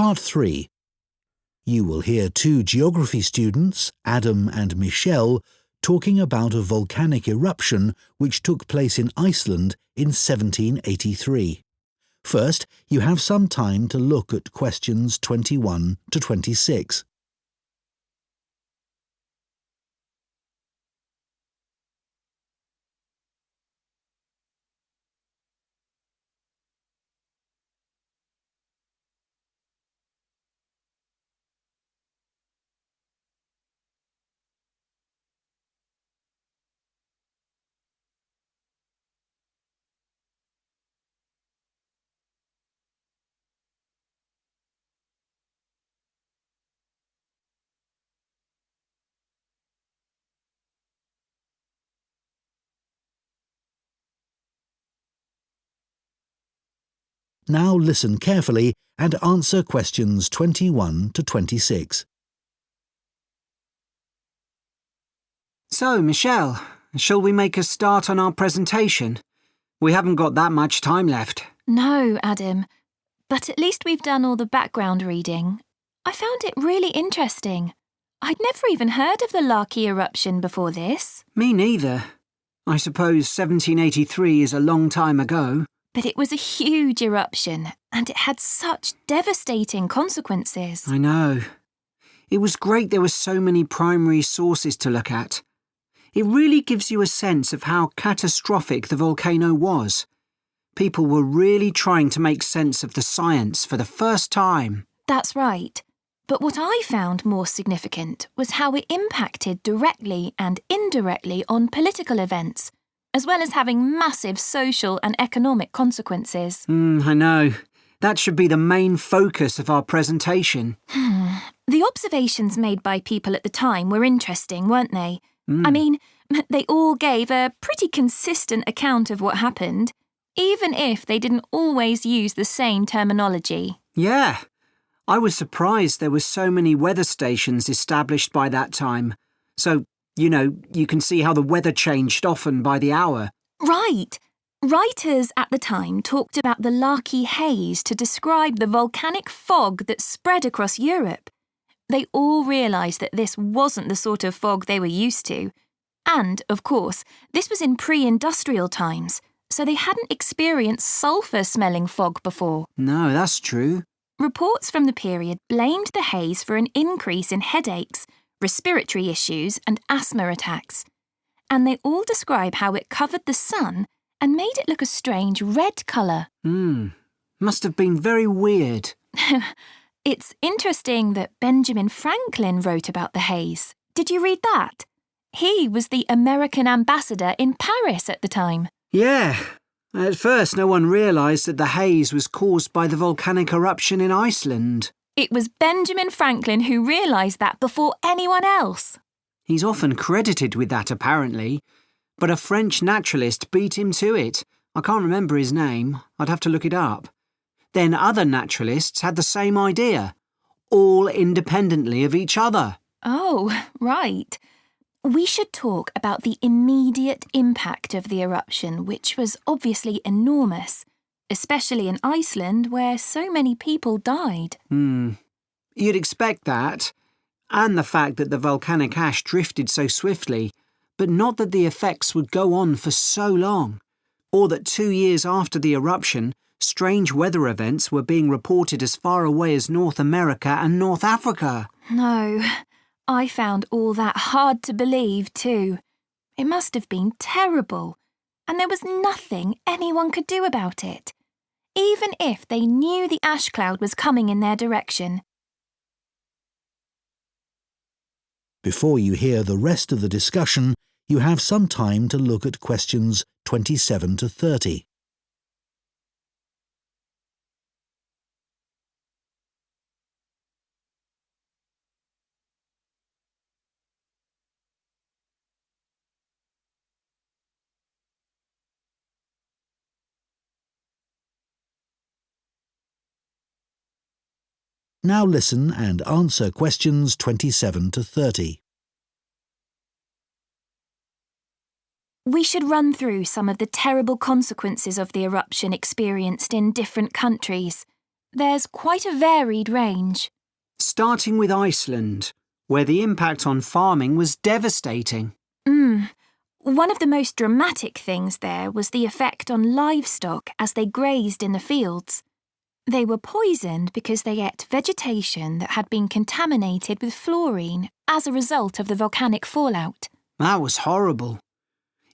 Part 3. You will hear two geography students, Adam and Michelle, talking about a volcanic eruption which took place in Iceland in 1783. First, you have some time to look at questions 21 to 26. Now listen carefully and answer questions 21 to 26. So, Michelle, shall we make a start on our presentation? We haven't got that much time left. No, Adam, but at least we've done all the background reading. I found it really interesting. I'd never even heard of the Laki eruption before this. Me neither. I suppose 1783 is a long time ago. But it was a huge eruption, and it had such devastating consequences. I know. It was great there were so many primary sources to look at. It really gives you a sense of how catastrophic the volcano was. People were really trying to make sense of the science for the first time. That's right. But what I found more significant was how it impacted directly and indirectly on political events, as well as having massive social and economic consequences. I know. That should be the main focus of our presentation. The observations made by people at the time were interesting, weren't they? I mean, they all gave a pretty consistent account of what happened, even if they didn't always use the same terminology. Yeah. I was surprised there were so many weather stations established by that time. So, you can see how the weather changed often by the hour. Right. Writers at the time talked about the Laki haze to describe the volcanic fog that spread across Europe. They all realised that this wasn't the sort of fog they were used to. And, of course, this was in pre-industrial times, so they hadn't experienced sulphur-smelling fog before. No, that's true. Reports from the period blamed the haze for an increase in headaches, respiratory issues and asthma attacks. And they all describe how it covered the sun and made it look a strange red colour. Must have been very weird. It's interesting that Benjamin Franklin wrote about the haze. Did you read that? He was the American ambassador in Paris at the time. Yeah. At first, no one realised that the haze was caused by the volcanic eruption in Iceland. It was Benjamin Franklin who realised that before anyone else. He's often credited with that, apparently. But a French naturalist beat him to it. I can't remember his name. I'd have to look it up. Then other naturalists had the same idea, all independently of each other. Oh, right. We should talk about the immediate impact of the eruption, which was obviously enormous, especially in Iceland, where so many people died. You'd expect that, and the fact that the volcanic ash drifted so swiftly, but not that the effects would go on for so long, or that 2 years after the eruption, strange weather events were being reported as far away as North America and North Africa. No, I found all that hard to believe too. It must have been terrible, and there was nothing anyone could do about it, even if they knew the ash cloud was coming in their direction. Before you hear the rest of the discussion, you have some time to look at questions 27 to 30. Now listen and answer questions 27 to 30. We should run through some of the terrible consequences of the eruption experienced in different countries, There's quite a varied range. Starting with Iceland, where the impact on farming was devastating. One of the most dramatic things there was the effect on livestock as they grazed in the fields. They were poisoned because they ate vegetation that had been contaminated with fluorine as a result of the volcanic fallout. That was horrible.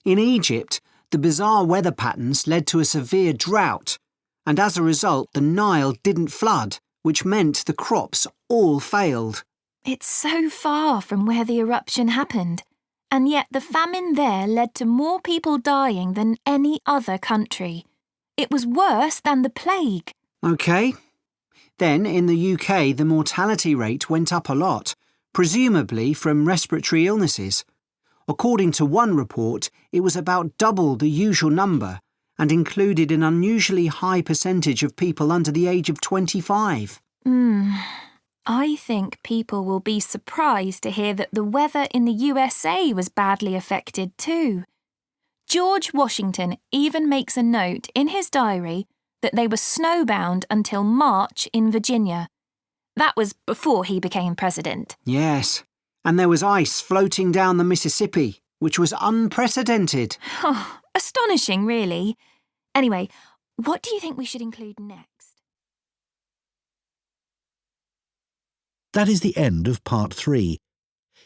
In Egypt, the bizarre weather patterns led to a severe drought, and as a result, the Nile didn't flood, which meant the crops all failed. It's so far from where the eruption happened, and yet the famine there led to more people dying than any other country. It was worse than the plague. OK. Then, in the UK, the mortality rate went up a lot, presumably from respiratory illnesses. According to one report, it was about double the usual number and included an unusually high percentage of people under the age of 25. I think people will be surprised to hear that the weather in the USA was badly affected too. George Washington even makes a note in his diary that they were snowbound until March in Virginia. That was before he became president. Yes, and there was ice floating down the Mississippi, which was unprecedented. Oh, astonishing, really. Anyway, what do you think we should include next? That is the end of Part 3.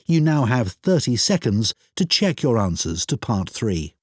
You now have 30 seconds to check your answers to Part 3.